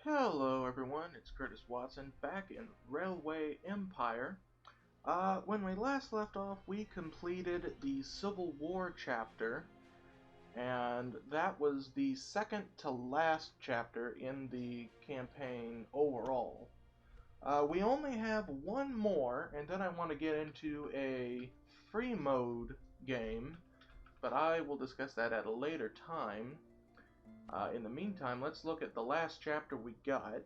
Hello everyone, it's Curtis Watson back in Railway Empire. When we last left off, we completed the Civil War chapter, and that was the second to last chapter in the campaign overall. We only have one more, and then I want to get into a free mode game, but I will discuss that at a later time. In the meantime, let's look at the last chapter we got.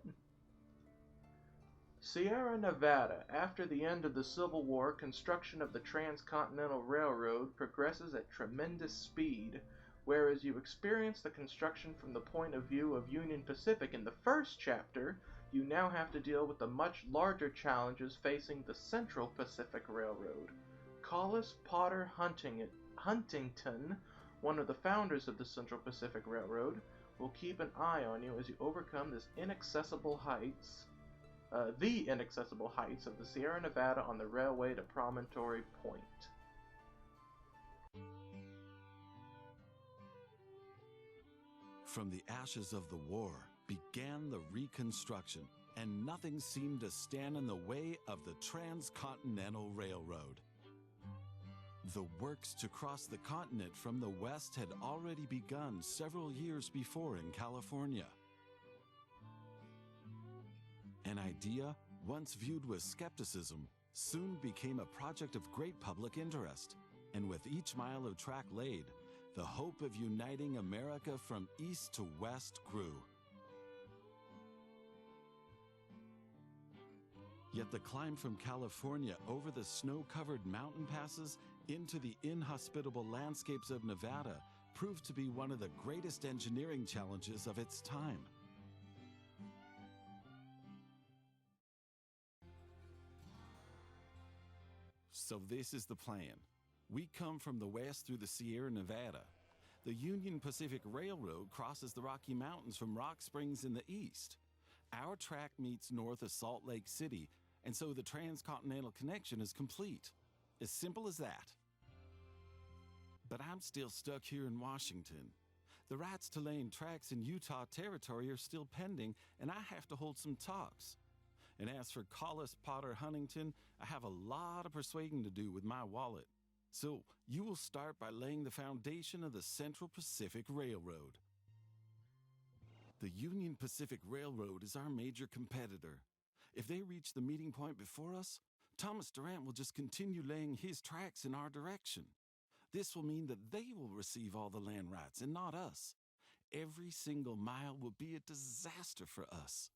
Sierra Nevada. After the end of the Civil War, construction of the Transcontinental Railroad progresses at tremendous speed. Whereas you experience the construction from the point of view of Union Pacific in the first chapter, you now have to deal with the much larger challenges facing the Central Pacific Railroad. Collis Potter Huntington, one of the founders of the Central Pacific Railroad, will keep an eye on you as you overcome the inaccessible heights of the Sierra Nevada on the railway to Promontory Point. From the ashes of the war began the reconstruction, and nothing seemed to stand in the way of the Transcontinental Railroad. The works to cross the continent from the west had already begun several years before in California. An idea, once viewed with skepticism, soon became a project of great public interest, and with each mile of track laid, the hope of uniting America from east to west grew. Yet the climb from California over the snow-covered mountain passes into the inhospitable landscapes of Nevada proved to be one of the greatest engineering challenges of its time. So this is the plan. We come from the west through the Sierra Nevada. The Union Pacific Railroad crosses the Rocky Mountains from Rock Springs in the east. Our track meets north of Salt Lake City, and so the transcontinental connection is complete. As simple as that. But I'm still stuck here in Washington. The rights to laying tracks in Utah territory are still pending, and I have to hold some talks. And as for Collis Potter Huntington, I have a lot of persuading to do with my wallet. So you will start by laying the foundation of the Central Pacific Railroad. The Union Pacific Railroad is our major competitor. If they reach the meeting point before us, Thomas Durant will just continue laying his tracks in our direction. This will mean that they will receive all the land rights and not us. Every single mile will be a disaster for us.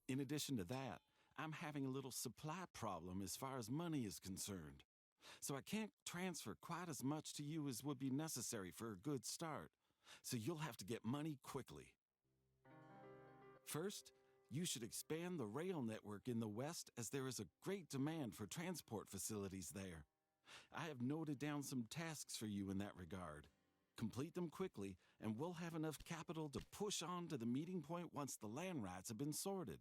In addition to that, I'm having a little supply problem as far as money is concerned. So I can't transfer quite as much to you as would be necessary for a good start. So you'll have to get money quickly. First, you should expand the rail network in the west as there is a great demand for transport facilities there. I have noted down some tasks for you in that regard. Complete them quickly, and we'll have enough capital to push on to the meeting point once the land rights have been sorted.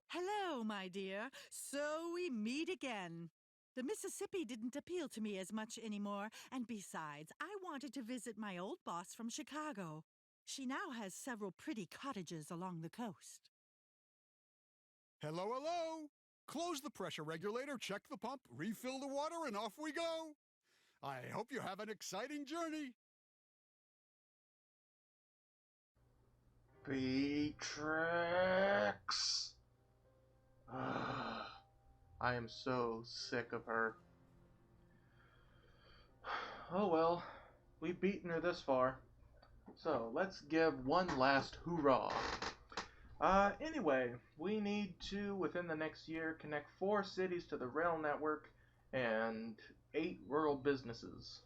Hello, my dear. So we meet again. The Mississippi didn't appeal to me as much anymore, and besides, I wanted to visit my old boss from Chicago. She now has several pretty cottages along the coast. Hello, hello! Close the pressure regulator, check the pump, refill the water, and off we go! I hope you have an exciting journey! Beatrix! I am so sick of her. Oh well, we've beaten her this far. So let's give one last hoorah. Anyway, we need to, within the next year, connect 4 cities to the rail network and 8 rural businesses.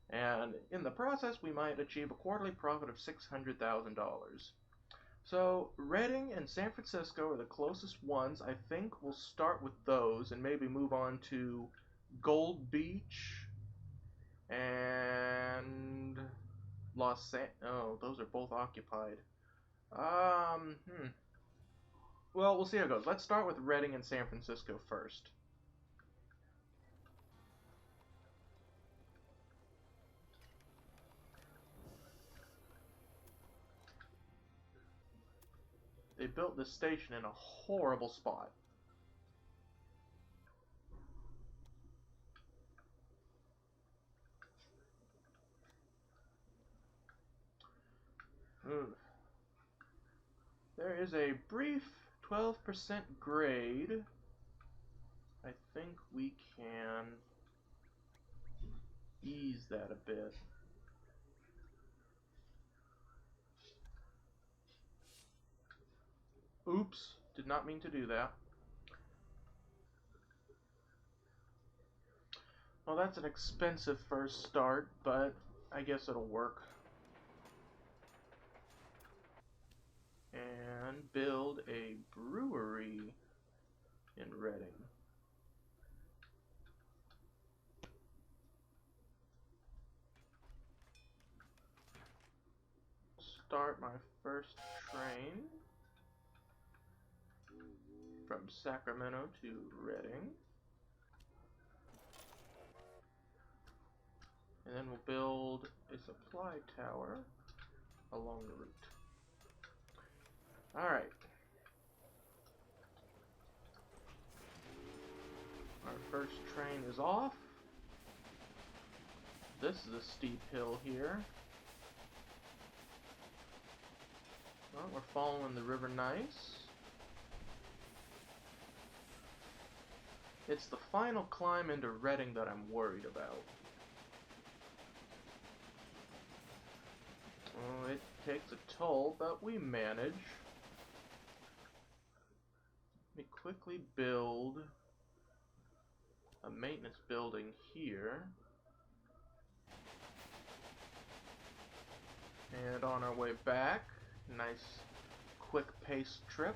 And in the process, we might achieve a quarterly profit of $600,000. So, Reading and San Francisco are the closest ones. I think we'll start with those and maybe move on to Gold Beach and Oh, those are both occupied. Well, we'll see how it goes. Let's start with Reading and San Francisco first. They built this station in a horrible spot. Ooh. There is a brief 12% grade. I think we can ease that a bit. Oops, did not mean to do that. Well, that's an expensive first start, but I guess it'll work. And build a brewery in Reading. Start my first train from Sacramento to Reading. And then we'll build a supply tower along the route. Alright. Our first train is off. This is a steep hill here. Well, we're following the river nice. It's the final climb into Reading that I'm worried about. Oh, it takes a toll, but we manage. Let me quickly build a maintenance building here. And on our way back, nice quick pace trip.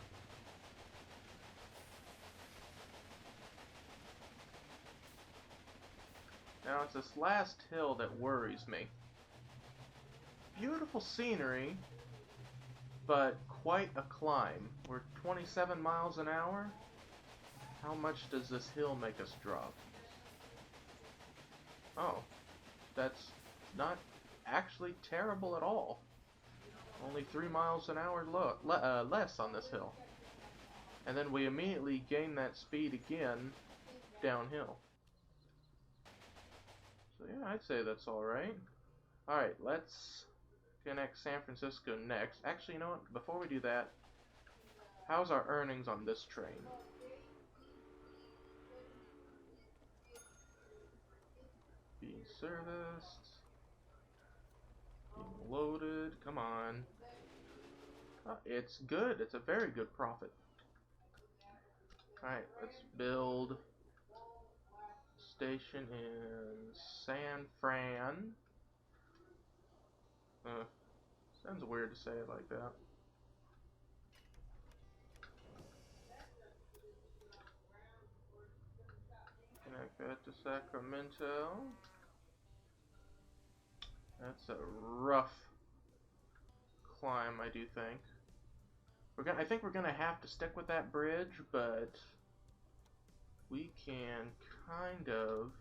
Now it's this last hill that worries me. Beautiful scenery, but quite a climb. We're 27 miles an hour. How much does this hill make us drop? Oh, that's not actually terrible at all. Only 3 miles an hour less on this hill. And then we immediately gain that speed again downhill. So yeah, I'd say that's alright. Alright, let's connect San Francisco next. Actually, you know what? Before we do that, how's our earnings on this train? Being serviced. Being loaded. Come on. It's good. It's a very good profit. Alright, let's build station in San Fran. Sounds weird to say it like that. Connect that to Sacramento. That's a rough climb, I do think. I think we're gonna have to stick with that bridge, but we can kind of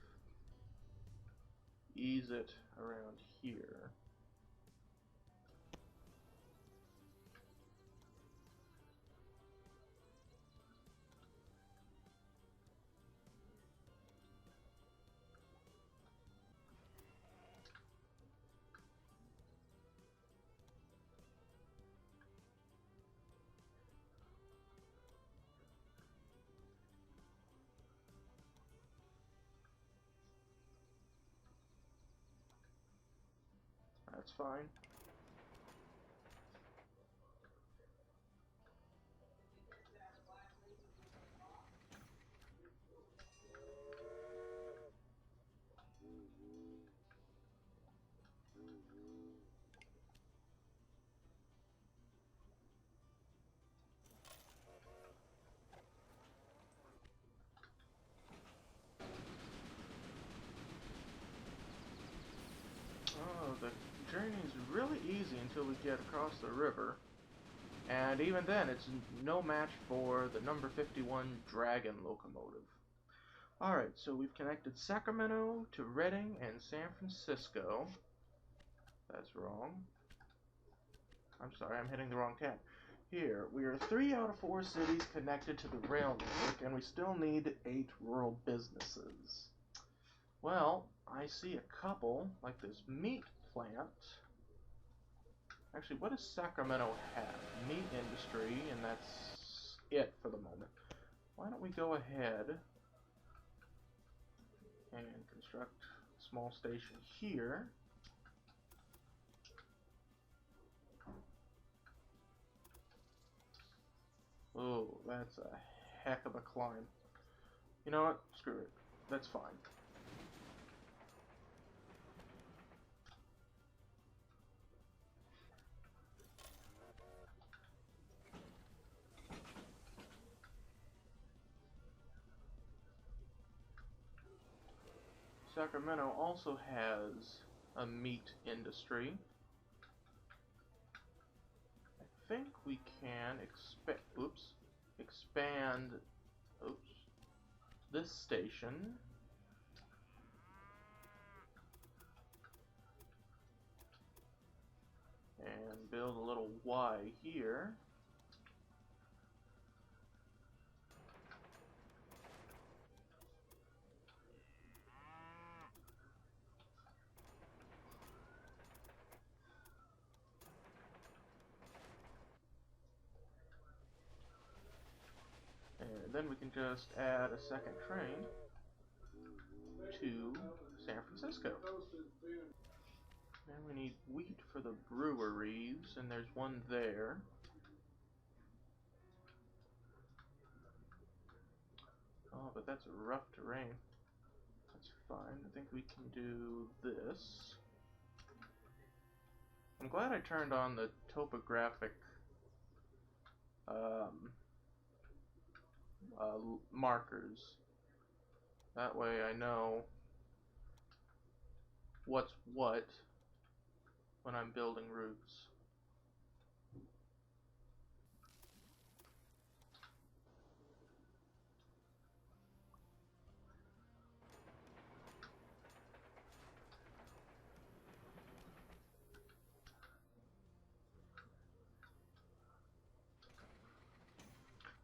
ease it around here. That's fine. Oh, the journey's really easy until we get across the river. And even then, it's no match for the number 51 Dragon locomotive. Alright, so we've connected Sacramento to Reading and San Francisco. That's wrong. I'm sorry, I'm hitting the wrong tab. Here, we are 3 out of 4 cities connected to the rail network, and we still need 8 rural businesses. Well, I see a couple, like this meat plant. Actually, what does Sacramento have? Meat industry, and that's it for the moment. Why don't we go ahead and construct a small station here. Oh, that's a heck of a climb. You know what? Screw it. That's fine. Sacramento also has a meat industry. I think we can expand this station. And build a little Y here. And then we can just add a second train to San Francisco. Then we need wheat for the breweries, and there's one there. Oh, but that's rough terrain. That's fine. I think we can do this. I'm glad I turned on the topographic markers. That way I know what's what when I'm building routes.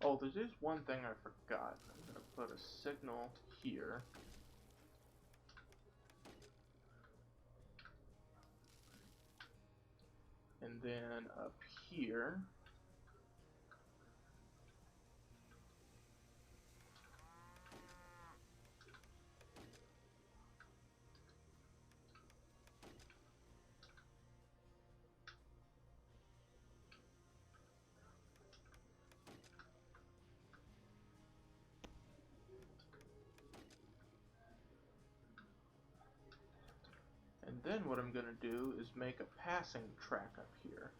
Oh, there's just one thing I forgot. I'm going to put a signal here. And then up here. And then what I'm going to do is make a passing track up here.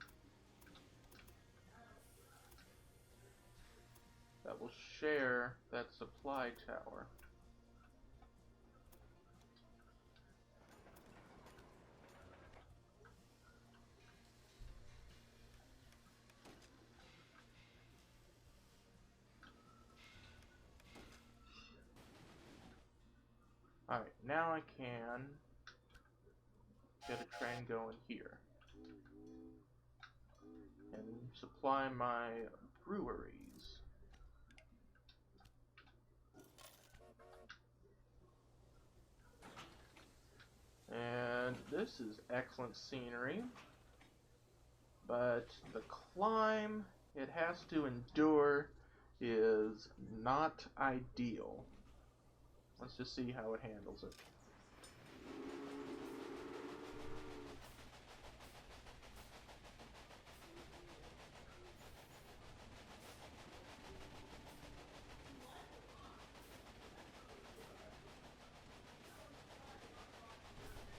That will share that supply tower. Alright, now I can get a train going here. And supply my breweries. And this is excellent scenery. But the climb it has to endure is not ideal. Let's just see how it handles it.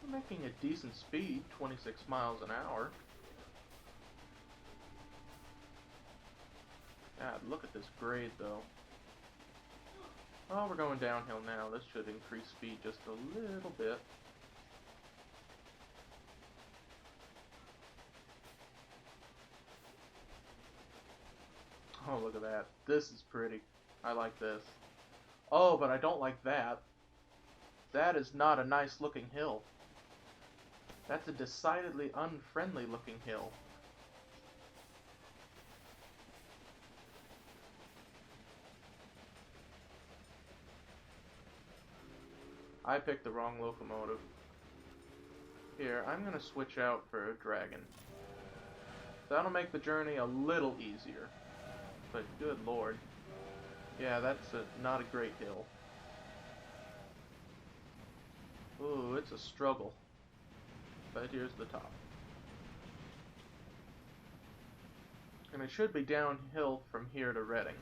We're making a decent speed, 26 miles an hour. God, look at this grade though. Oh, we're going downhill now. This should increase speed just a little bit. Oh, look at that. This is pretty. I like this. Oh, but I don't like that. That is not a nice looking hill. That's a decidedly unfriendly looking hill. I picked the wrong locomotive. Here, I'm gonna switch out for a dragon. That'll make the journey a little easier. But good lord. Yeah, that's not a great hill. Ooh, it's a struggle. But here's the top. And it should be downhill from here to Reading.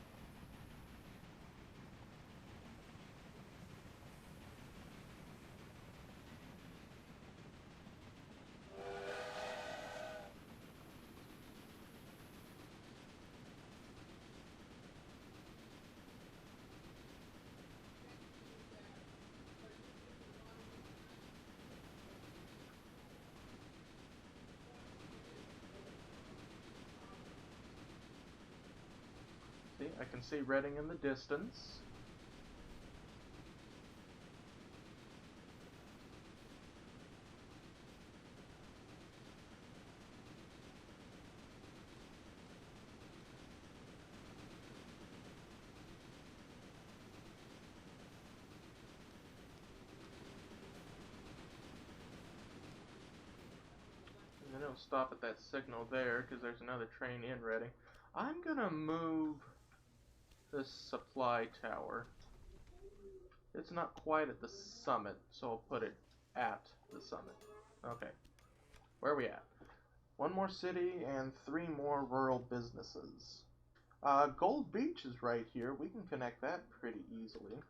See, I can see Reading in the distance. And then it'll stop at that signal there because there's another train in Reading. I'm gonna move this supply tower. It's not quite at the summit, so I'll put it at the summit. Okay, where are we at? One more city and 3 more rural businesses. Gold Beach is right here. We can connect that pretty easily.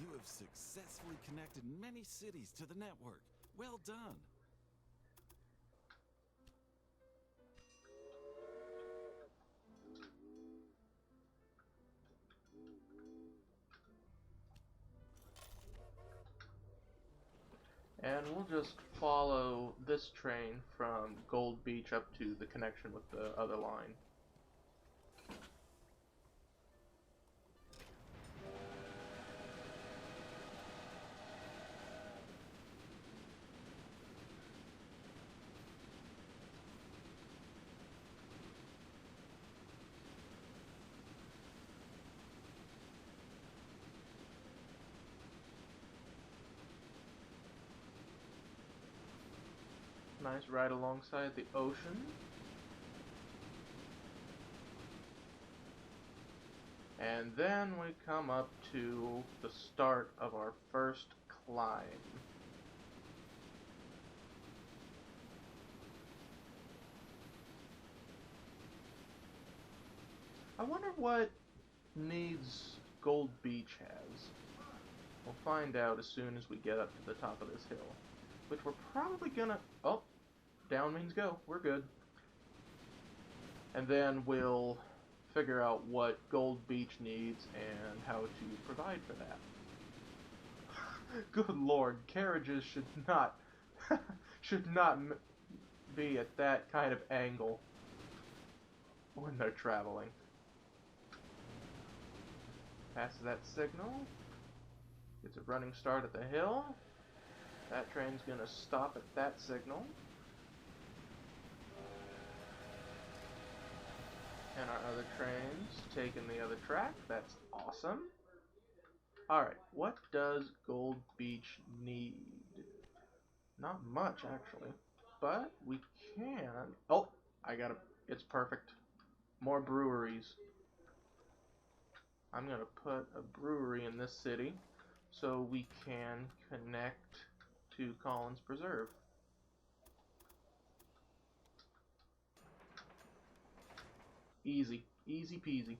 You have successfully connected many cities to the network. Well done. And we'll just follow this train from Gold Beach up to the connection with the other line. Nice ride alongside the ocean. And then we come up to the start of our first climb. I wonder what needs Gold Beach has. We'll find out as soon as we get up to the top of this hill. Which we're probably gonna... Oh, down means go. We're good. And then we'll figure out what Gold Beach needs and how to provide for that. Good lord, carriages should not be at that kind of angle when they're traveling. Passes that signal. Gets a running start at the hill. That train's gonna stop at that signal. And our other train's taking the other track. That's awesome. Alright, what does Gold Beach need? Not much, actually. But we can... Oh, it's perfect. More breweries. I'm gonna put a brewery in this city so we can connect to Collins Preserve. Easy. Easy peasy.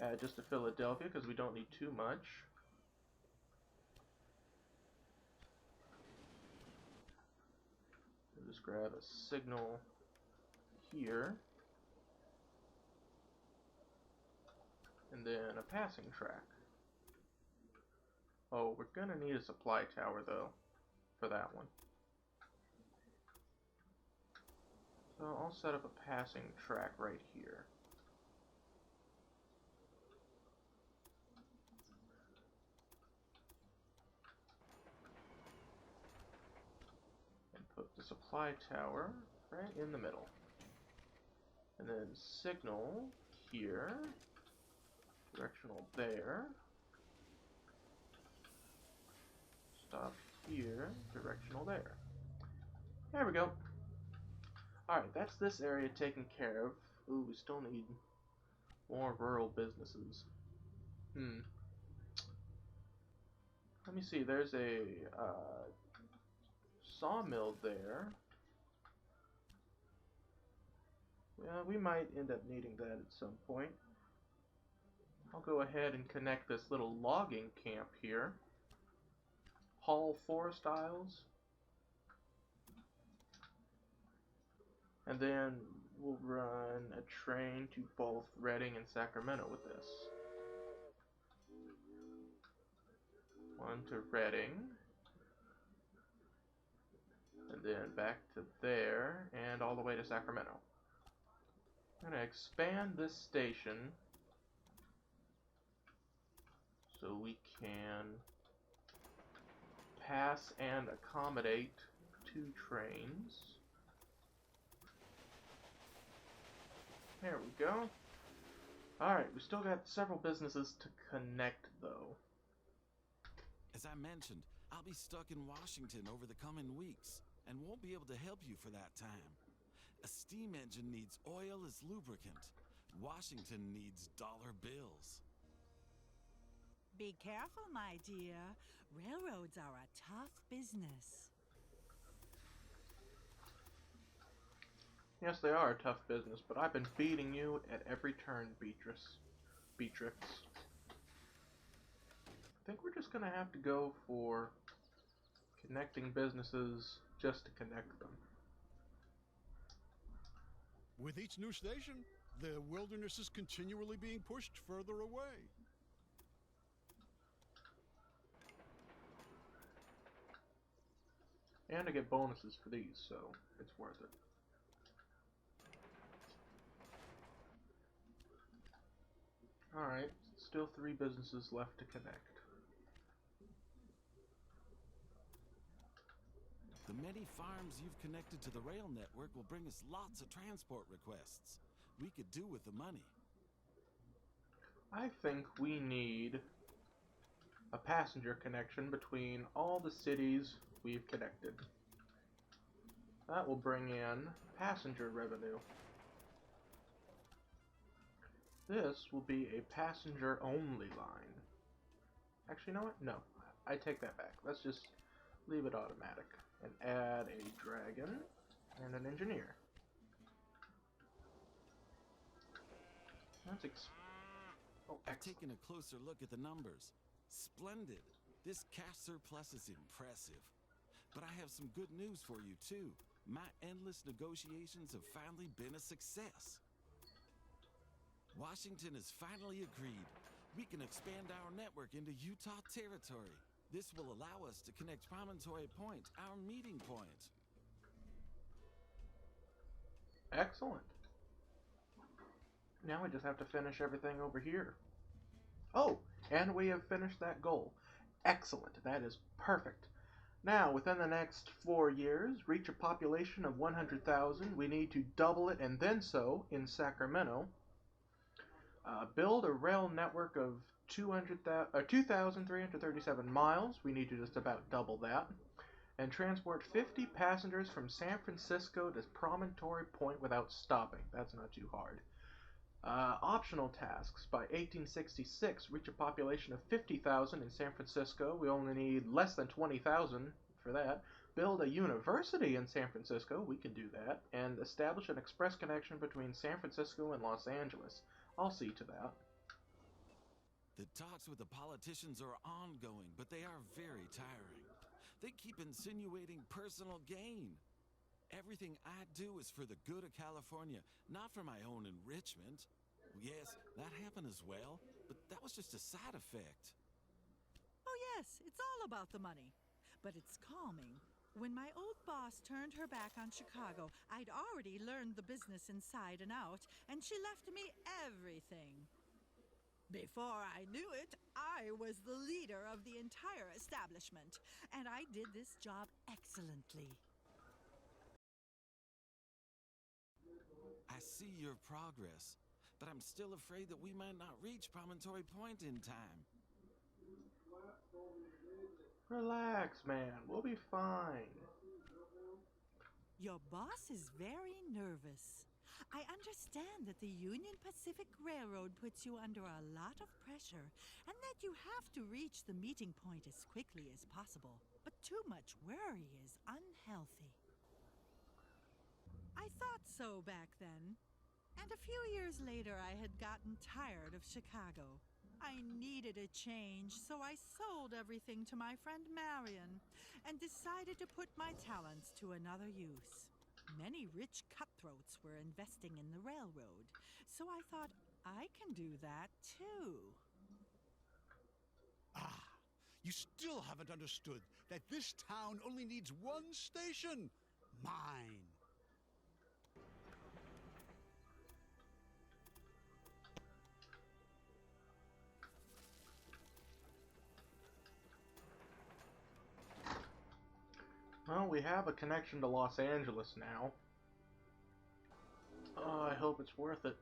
Add just to Philadelphia because we don't need too much. We'll just grab a signal here. And then a passing track. Oh, we're gonna need a supply tower though for that one. So I'll set up a passing track right here. Put the supply tower right in the middle. And then signal here. Directional there. Stop here. Directional there. There we go. Alright, that's this area taken care of. Ooh, we still need more rural businesses. Let me see, there's a sawmill there. Well, we might end up needing that at some point. I'll go ahead and connect this little logging camp here. Haul forest aisles. And then we'll run a train to both Reading and Sacramento with this. One to Reading. And then back to there, and all the way to Sacramento. I'm going to expand this station so we can pass and accommodate 2 trains. There we go. Alright, we still got several businesses to connect, though. As I mentioned, I'll be stuck in Washington over the coming weeks, and won't be able to help you for that time. A steam engine needs oil as lubricant. Washington needs dollar bills. Be careful, my dear. Railroads are a tough business. Yes, they are a tough business, but I've been beating you at every turn, Beatrix. I think we're just going to have to go for connecting businesses just to connect them. With each new station, the wilderness is continually being pushed further away. And I get bonuses for these, so it's worth it. Alright, still 3 businesses left to connect. The many farms you've connected to the rail network will bring us lots of transport requests. We could do with the money. I think we need a passenger connection between all the cities we've connected. That will bring in passenger revenue. This will be a passenger-only line. Actually, you know what? No, I take that back. Let's just leave it automatic and add a dragon and an engineer. That's I've taken a closer look at the numbers. Splendid. This cash surplus is impressive. But I have some good news for you, too. My endless negotiations have finally been a success. Washington has finally agreed. We can expand our network into Utah territory. This will allow us to connect Promontory Point, our meeting point. excellent. Now we just have to finish everything over here. Oh, and we have finished that goal. Excellent. That is perfect. Now, within the next 4 years, reach a population of 100,000. We need to double it and then so in Sacramento. Build a rail network of 2,337 miles. We need to just about double that. And transport 50 passengers from San Francisco to Promontory Point without stopping. That's not too hard. Optional tasks. By 1866, reach a population of 50,000 in San Francisco. We only need less than 20,000 for that. Build a university in San Francisco. We can do that. And establish an express connection between San Francisco and Los Angeles. I'll see to that. The talks with the politicians are ongoing, but they are very tiring. They keep insinuating personal gain. Everything I do is for the good of California, not for my own enrichment. Yes, that happened as well, but that was just a side effect. Oh, yes, it's all about the money. But it's calming. When my old boss turned her back on Chicago, I'd already learned the business inside and out, and she left me everything. Before I knew it, I was the leader of the entire establishment, and I did this job excellently. I see your progress, but I'm still afraid that we might not reach Promontory Point in time. Relax, man. We'll be fine. Your boss is very nervous. I understand that the Union Pacific Railroad puts you under a lot of pressure and that you have to reach the meeting point as quickly as possible. But too much worry is unhealthy. I thought so back then. And a few years later, I had gotten tired of Chicago. I needed a change, so I sold everything to my friend Marion and decided to put my talents to another use. Many rich cutthroats were investing in the railroad, so I thought I can do that too. Ah, you still haven't understood that this town only needs one station. Mine. Well, we have a connection to Los Angeles now. Oh, I hope it's worth it.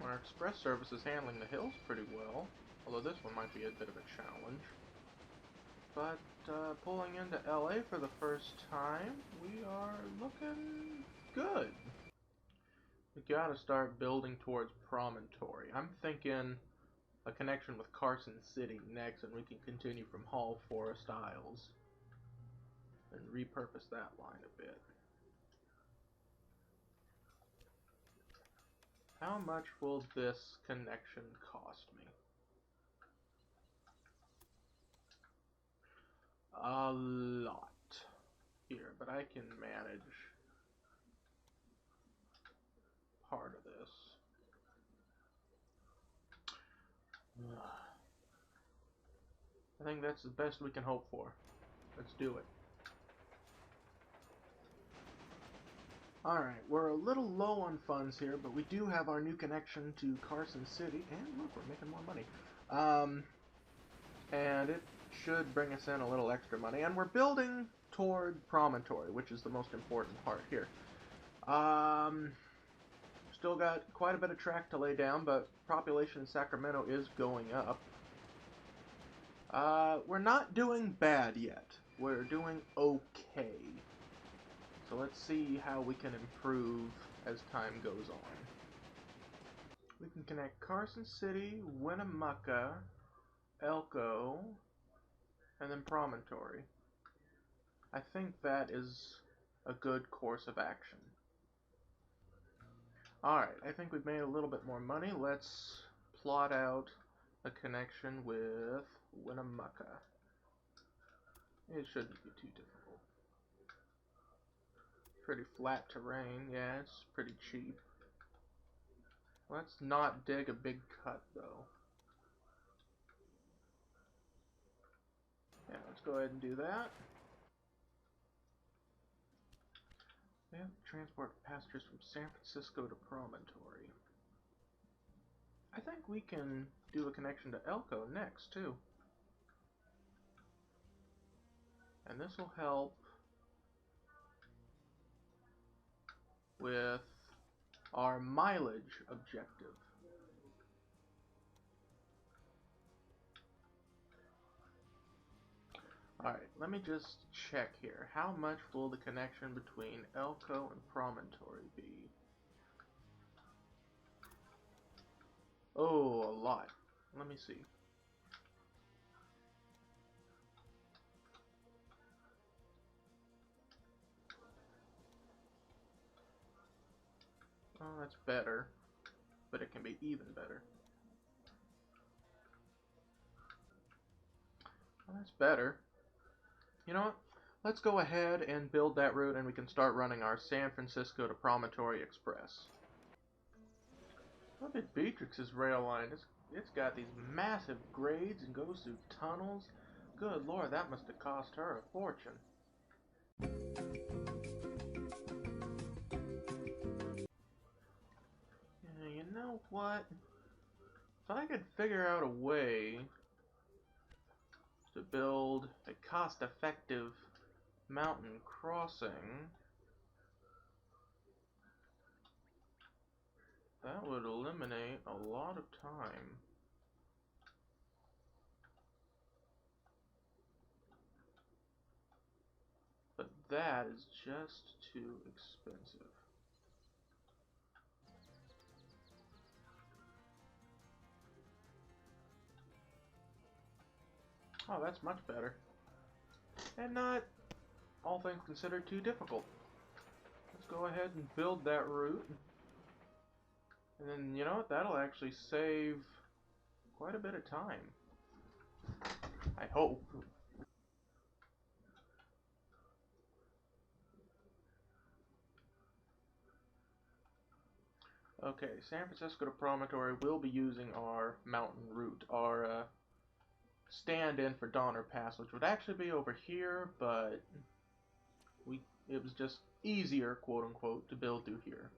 Our express service is handling the hills pretty well, although this one might be a bit of a challenge. But pulling into LA for the first time, we are looking good. We gotta start building towards Promontory. I'm thinking a connection with Carson City next, and we can continue from Hall Forest Isles and repurpose that line a bit. How much will this connection cost me? A lot here, but I can manage part of this. I think that's the best we can hope for. Let's do it. Alright, we're a little low on funds here, but we do have our new connection to Carson City, and look, we're making more money. And it should bring us in a little extra money, and we're building toward Promontory, which is the most important part here. Still got quite a bit of track to lay down, but population in Sacramento is going up. We're not doing bad yet. We're doing okay. So let's see how we can improve as time goes on. We can connect Carson City, Winnemucca, Elko, and then Promontory. I think that is a good course of action. Alright, I think we've made a little bit more money. Let's plot out a connection with Winnemucca. It shouldn't be too difficult. Pretty flat terrain, yeah, it's pretty cheap. Let's not dig a big cut, though. Yeah, let's go ahead and do that. We have to transport passengers from San Francisco to Promontory. I think we can do a connection to Elko next, too. And this will help with our mileage objective. Alright, let me just check here. How much will the connection between Elko and Promontory be? Oh, a lot. Let me see. Oh, that's better. But it can be even better. Well, that's better. You know what? let's go ahead and build that route, and we can start running our San Francisco to Promontory Express. Look at Beatrix's rail line. It's got these massive grades and goes through tunnels. Good lord, that must have cost her a fortune. Yeah, you know what? If I could figure out a way to build a cost-effective mountain crossing, that would eliminate a lot of time. But that is just too expensive. Oh, that's much better. And not, all things considered, too difficult. Let's go ahead and build that route. And then, you know what, that'll actually save quite a bit of time. I hope. Okay, San Francisco to Promontory will be using our mountain route, our stand-in for Donner Pass, which would actually be over here, but it was just easier, quote-unquote, to build through here.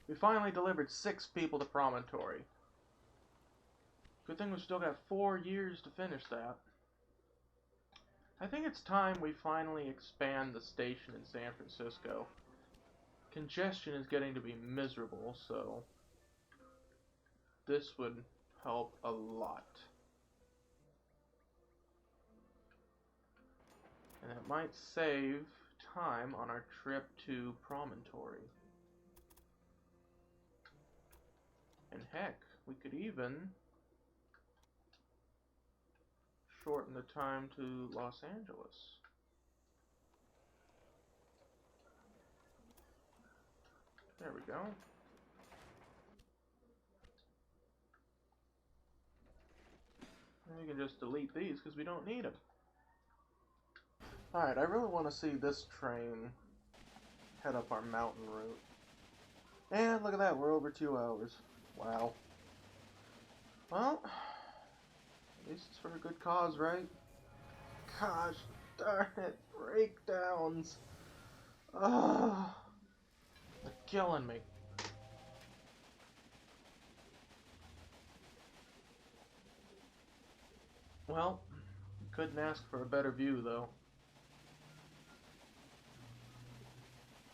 We finally delivered 6 people to Promontory. Good thing we've still got 4 years to finish that. I think it's time we finally expand the station in San Francisco. Congestion is getting to be miserable, so this would help a lot. And it might save time on our trip to Promontory. And heck, we could even shorten the time to Los Angeles. There we go. And we can just delete these because we don't need them. Alright, I really want to see this train head up our mountain route. And look at that, we're over 2 hours. Wow. Well, at least it's for a good cause, right? Gosh darn it, breakdowns. Ugh. They're killing me. Well, couldn't ask for a better view, though.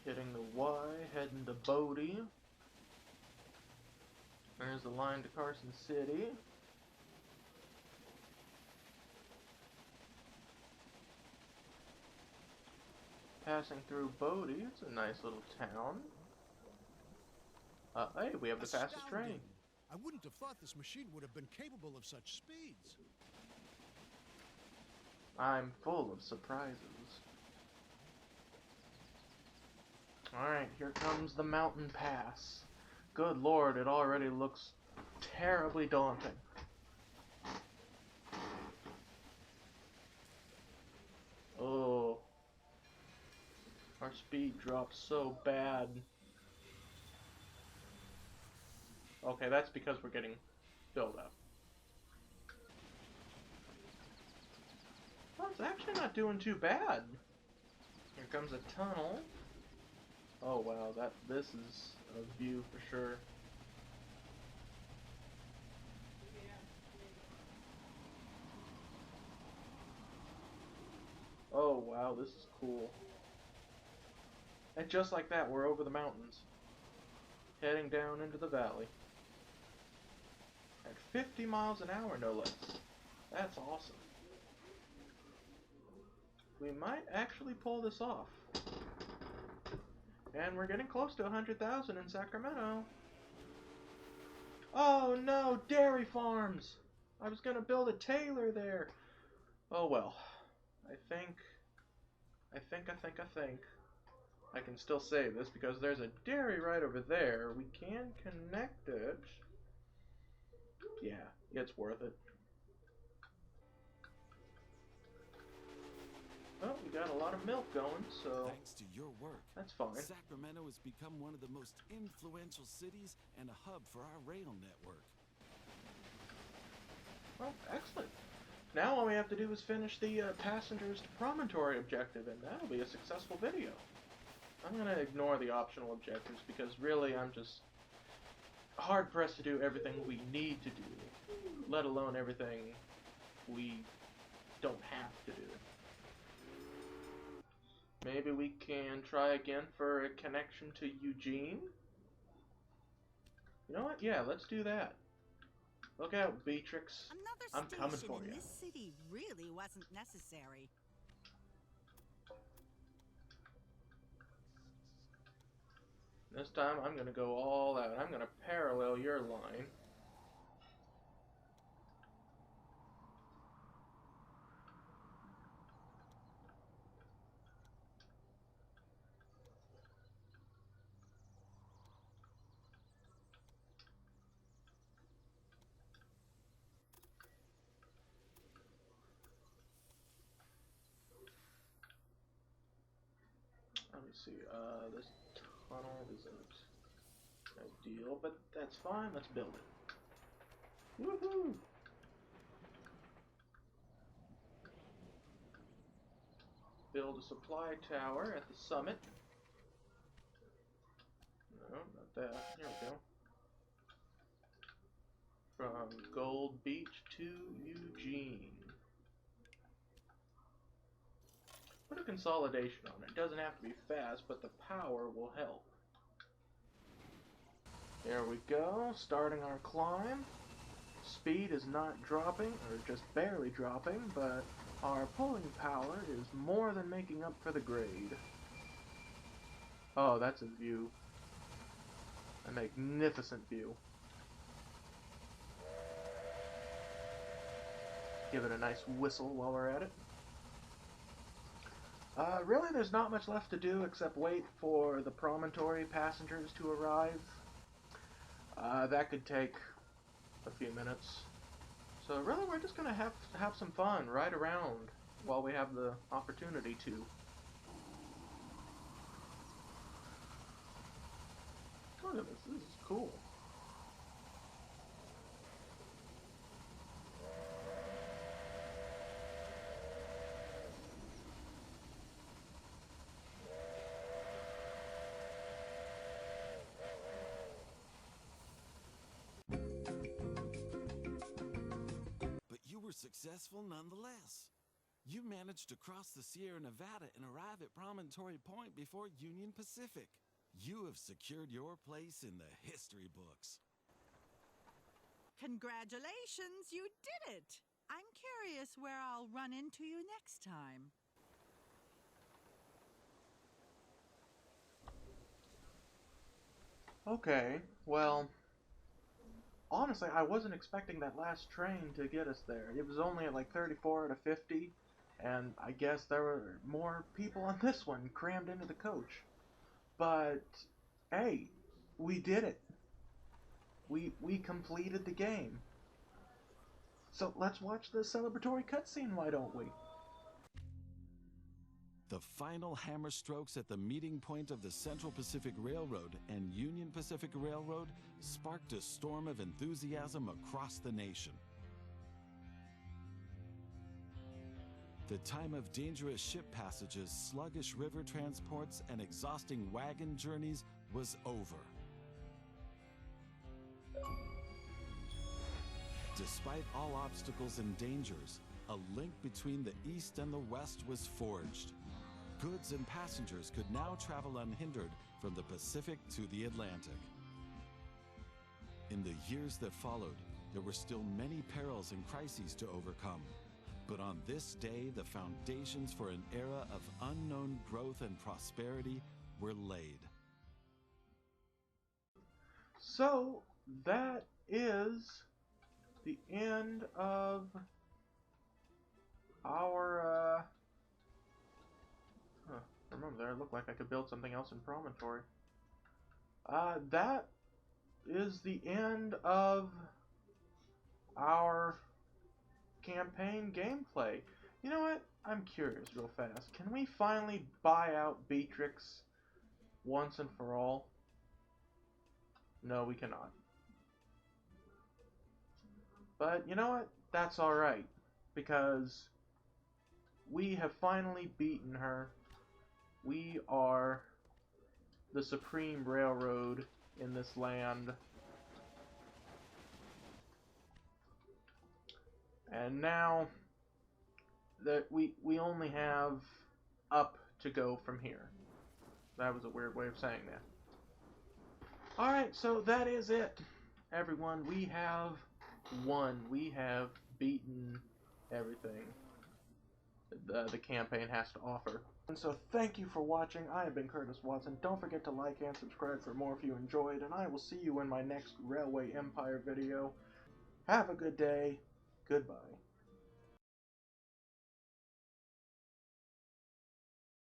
Hitting the Y, heading to Bodie. There's the line to Carson City. Passing through Bodie, it's a nice little town. Hey, we have the fastest train. I wouldn't have thought this machine would have been capable of such speeds. I'm full of surprises. Alright, here comes the mountain pass. Good lord, it already looks terribly daunting. Oh. Our speed drops so bad. Okay, that's because we're getting filled up. Well, it's actually not doing too bad. Here comes a tunnel. Oh wow, this is a view for sure. Oh wow, this is cool. And just like that, we're over the mountains. Heading down into the valley. At 50 miles an hour, no less. That's awesome. We might actually pull this off. And we're getting close to 100,000 in Sacramento. Oh no, dairy farms! I was gonna build a Taylor there. Oh well. I think I can still say this because there's a dairy right over there. We can connect it. Yeah, it's worth it. Well, we got a lot of milk going, so Thanks to your work, that's fine. Sacramento has become one of the most influential cities and a hub for our rail network. Well, excellent. Now all we have to do is finish the passengers to Promontory objective, and that'll be a successful video. I'm going to ignore the optional objectives because really I'm just hard-pressed to do everything we need to do, let alone everything we don't have to do. Maybe we can try again for a connection to Eugene? You know what? Yeah, let's do that. Look out, Beatrix. I'm Another coming station for in you. this city really wasn't necessary. This time I'm going to go all out. I'm going to parallel your line. Let me see, this tunnel isn't ideal, but that's fine. Let's build it. Woohoo! Build a supply tower at the summit. No, not that. Here we go. From Gold Beach to Eugene. Put a consolidation on it. It doesn't have to be fast, but the power will help. There we go, starting our climb. Speed is not dropping, or just barely dropping, but our pulling power is more than making up for the grade. Oh, that's a view. A magnificent view. Give it a nice whistle while we're at it. Really, there's not much left to do except wait for the Promontory passengers to arrive. That could take a few minutes. So really, we're just gonna have some fun right around while we have the opportunity to. Look at this. This is cool. But you were successful nonetheless. You managed to cross the Sierra Nevada and arrive at Promontory Point before Union Pacific. You have secured your place in the history books. Congratulations, you did it! I'm curious where I'll run into you next time. Okay, well, honestly, I wasn't expecting that last train to get us there. It was only at like 34 out of 50, and I guess there were more people on this one crammed into the coach. But, hey, we did it. We completed the game. So let's watch the celebratory cutscene, why don't we? The final hammer strokes at the meeting point of the Central Pacific Railroad and Union Pacific Railroad sparked a storm of enthusiasm across the nation. The time of dangerous ship passages, sluggish river transports, and exhausting wagon journeys was over. Despite all obstacles and dangers, a link between the East and the West was forged. Goods and passengers could now travel unhindered from the Pacific to the Atlantic. In the years that followed, there were still many perils and crises to overcome. But on this day, the foundations for an era of unknown growth and prosperity were laid. So, that is the end of our, remember there, it looked like I could build something else in Promontory. That is the end of our campaign gameplay. You know what? I'm curious real fast. Can we finally buy out Beatrix once and for all? No, we cannot. But you know what? That's alright. Because we have finally beaten her. We are the supreme railroad in this land. And now that we only have up to go from here. That was a weird way of saying that. Alright, so that is it. Everyone, we have won. We have beaten everything the campaign has to offer. And so thank you for watching. I have been Curtis Watson. Don't forget to like and subscribe for more if you enjoyed, and I will see you in my next Railway Empire video. Have a good day. Goodbye.